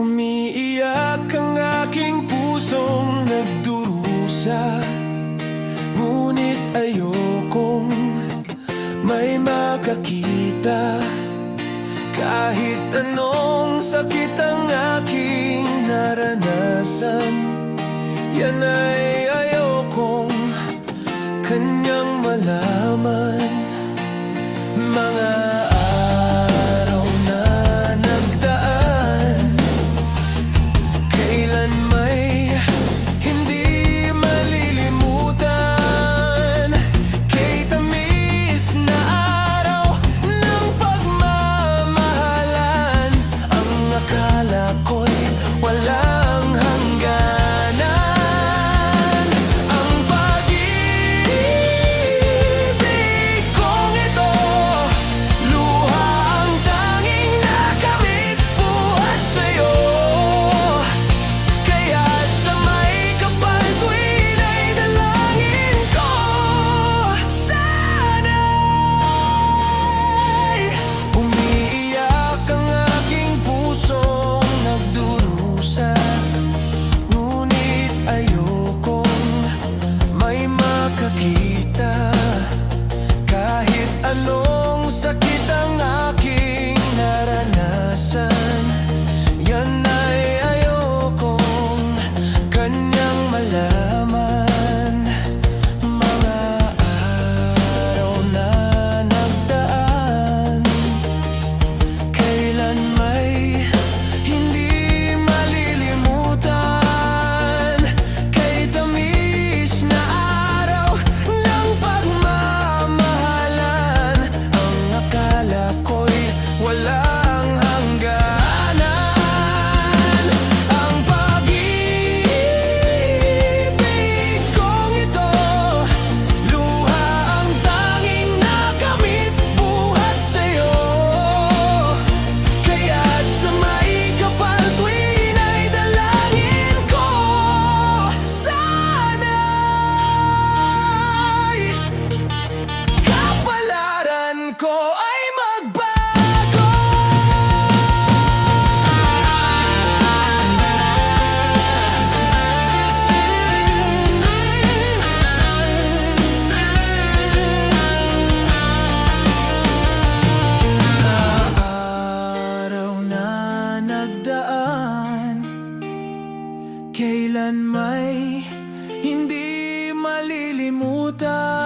Umiiyak ang aking pusong nagdurusa, ngunit ayokong may makakita. Kahit anong sakit ang aking naranasan, yan ay ayokong kanyang malaman. Mga araw na nagdaan, kailan may hindi malilimutan. Kay tamis na araw ng pagmamahalan, ang akala ko'y walang hangganan. Ang pag-ibig kong ito, luha ang tanging nakamit buhat sa'yo. Kaya't sa may kapal tuwin ay dalangin ko, sana'y umiiyak ang aking pusong nagdurusa, ngunit ayokong may makakita. Kahit anong sakit ang aking naranasan, yan ay ayokong kanyang malaman. Mga araw na nagdaan, kailan may hindi malilimutan. Kay tamis na araw ng pagmamahalan, ang akala ko'y walang hangganan. Ang pag-ibig kong ito, luha ang tanging nakamit buhat sa'yo. Kaya't sa may kapal tuwin ay dalangin ko, sana'y kapalaran ko ay magbago. Araw na nagdaan, kailan may hindi malilimutan.